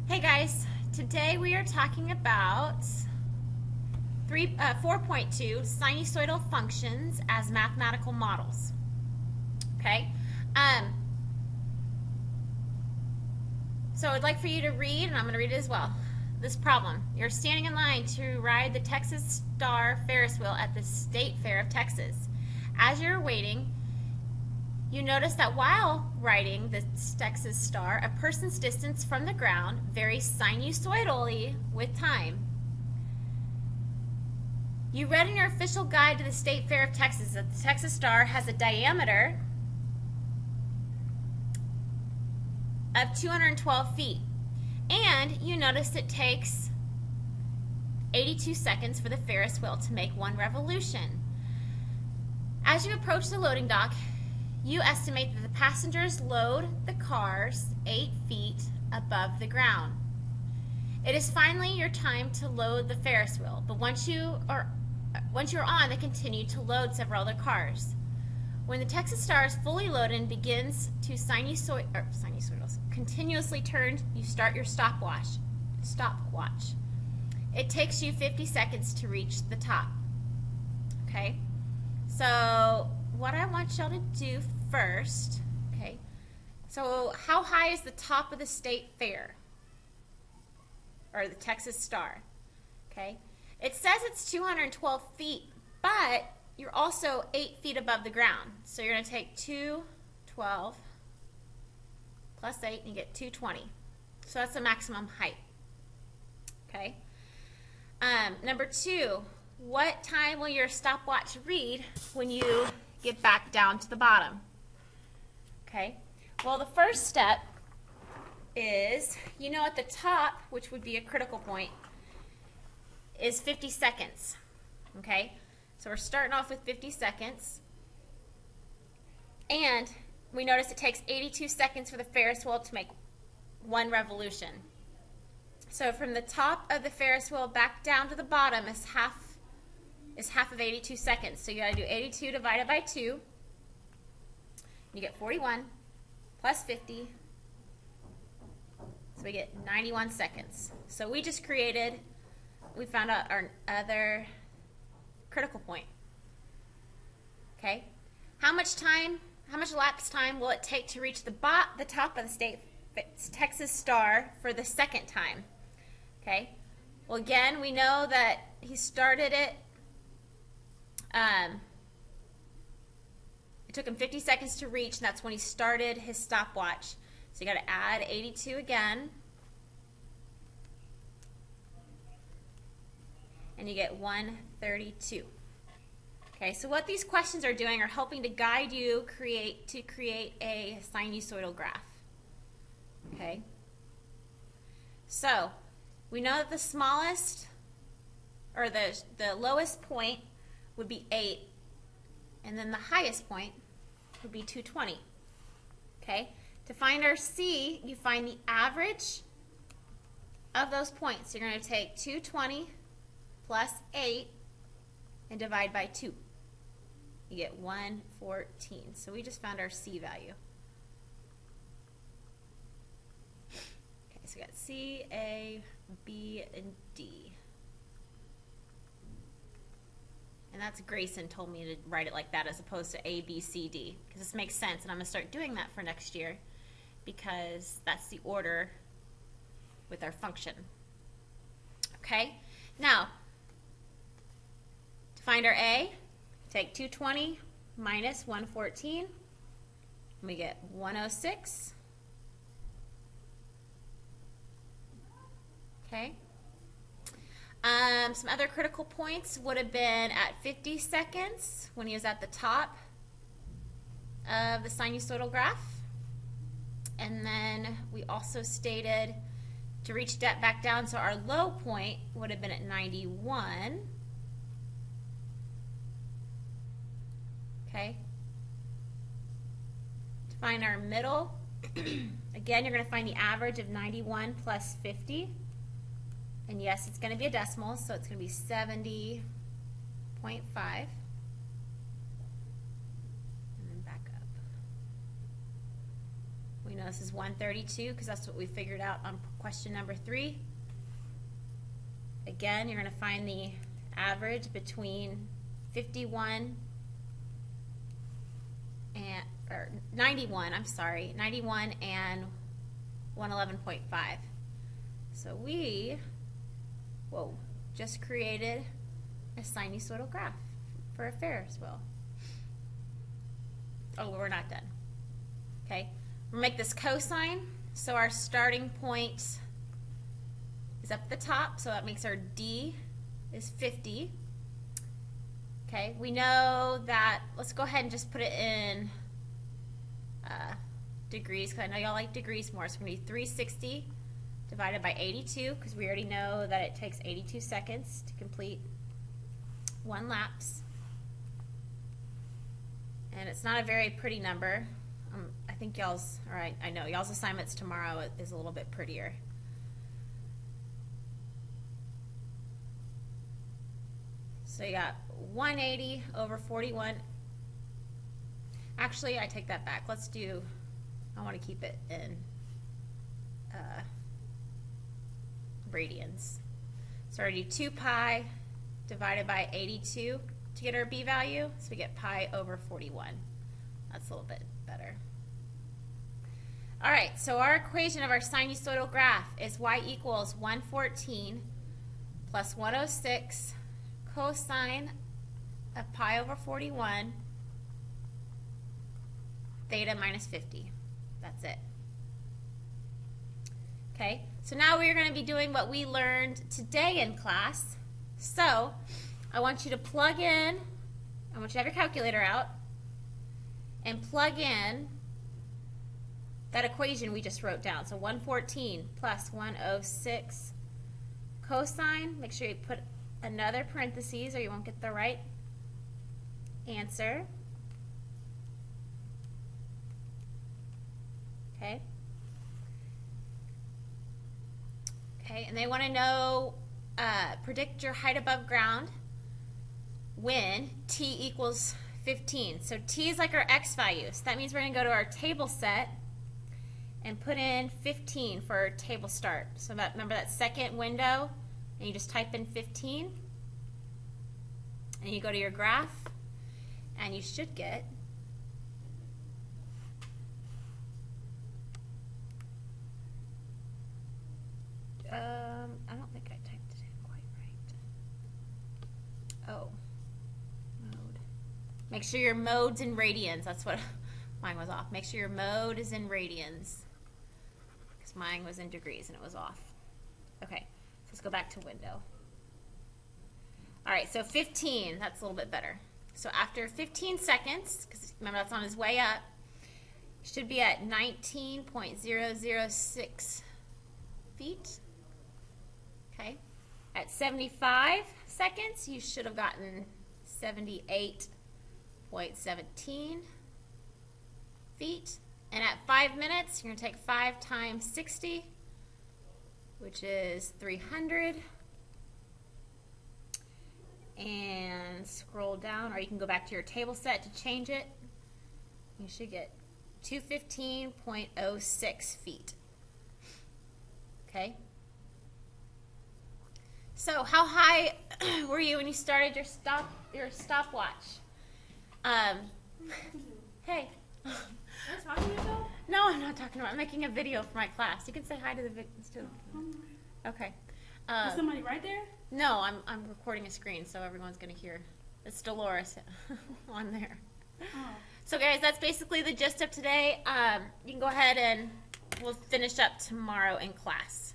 Hey guys, today we are talking about 4.2 sinusoidal functions as mathematical models. Okay, so I'd like for you to read, and I'm going to read it as well. This problem: you're standing in line to ride the Texas Star Ferris wheel at the State Fair of Texas. As you're waiting, you notice that while riding the Texas Star, a person's distance from the ground varies sinusoidally with time. You read in your official guide to the State Fair of Texas that the Texas Star has a diameter of 212 feet. And you notice it takes 82 seconds for the Ferris wheel to make one revolution. As you approach the loading dock, you estimate that the passengers load the cars 8 feet above the ground. It is finally your time to load the Ferris wheel, but once you're on, they continue to load several other cars. When the Texas Star is fully loaded and begins to continuously turn, you start your stopwatch. It takes you 50 seconds to reach the top. Okay? So what I want y'all to do first, okay, so how high is the top of the State Fair, or the Texas Star? Okay, it says it's 212 feet, but you're also 8 feet above the ground. So you're going to take 212 plus 8 and you get 220. So that's the maximum height. Okay. Number 2, what time will your stopwatch read when you get back down to the bottom? Okay, well, the first step is, at the top, which would be a critical point, is 50 seconds. Okay, so we're starting off with 50 seconds, and we notice it takes 82 seconds for the Ferris wheel to make one revolution. So from the top of the Ferris wheel back down to the bottom is half of 82 seconds. So you got to do 82 divided by 2. You get 41 plus 50. So we get 91 seconds. So we found out our other critical point. Okay? How much elapsed time will it take to reach the top of the Texas Star for the second time? Okay? Well, again, we know that he started it. It took him 50 seconds to reach, and that's when he started his stopwatch. So you got to add 82 again, and you get 132. Okay, so what these questions are doing are helping to guide you to create a sinusoidal graph. Okay, so we know that the smallest, or the lowest point would be 8, and then the highest point would be 220. Okay? To find our C, you find the average of those points. You're going to take 220 plus 8 and divide by 2. You get 114. So we just found our C value. Okay, so we got C, A, B, and D. And that's Grayson told me to write it like that as opposed to A, B, C, D, because this makes sense, and I'm going to start doing that for next year because that's the order with our function. Okay? Now, to find our A, take 220 minus 114, and we get 106. Okay? Some other critical points would have been at 50 seconds when he was at the top of the sinusoidal graph. And then we also stated to reach back down, so our low point would have been at 91. Okay. To find our middle, again, you're going to find the average of 91 plus 50. And yes, it's going to be a decimal, so it's going to be 70.5. And then back up. We know this is 132 because that's what we figured out on question number 3. Again, you're going to find the average between 51 and, or 91, I'm sorry, 91 and 111.5. So we, just created a sinusoidal graph for a Ferris wheel. Oh, we're not done. Okay, we'll make this cosine. So our starting point is up the top, so that makes our D is 50. Okay, we know that, let's go ahead and just put it in degrees, because I know y'all like degrees more. So it's going to be 360 divided by 82, because we already know that it takes 82 seconds to complete one lapse. And it's not a very pretty number. I think y'all's, all right, I know, y'all's assignments tomorrow is a little bit prettier. So you got 180 over 41. Actually, I take that back. Let's do, I want to keep it in radians. So I do 2 pi divided by 82 to get our b value. So we get pi over 41. That's a little bit better. All right, so our equation of our sinusoidal graph is y equals 114 plus 106 cosine of pi over 41 theta minus 50. That's it. Okay, so now we're going to be doing what we learned today in class. So I want you to plug in, I want you to have your calculator out and plug in that equation we just wrote down. So 114 plus 106 cosine, make sure you put another parentheses or you won't get the right answer. Okay. Okay, and they want to know, predict your height above ground when t equals 15. So t is like our x value. So that means we're going to go to our table set and put in 15 for our table start. So that, remember that second window, and you just type in 15, and you go to your graph, and you should get I don't think I typed it in quite right. Oh, mode. Make sure your mode's in radians. That's what mine was off. Make sure your mode is in radians, because mine was in degrees and it was off. Okay, so let's go back to window. All right, so 15, that's a little bit better. So after 15 seconds, because remember that's on his way up, should be at 19.006 feet. Okay, at 75 seconds, you should have gotten 78.17 feet. And at 5 minutes, you're going to take 5 times 60, which is 300. And scroll down, or you can go back to your table set to change it. You should get 215.06 feet. Okay? So how high were you when you started your stopwatch? Hey. You're talking about? No, I'm not talking about. I'm making a video for my class. You can say hi to the victims too. Okay. Is somebody right there? No, I'm recording a screen, so everyone's going to hear. It's Dolores on there. Oh. So guys, that's basically the gist of today. You can go ahead and we'll finish up tomorrow in class.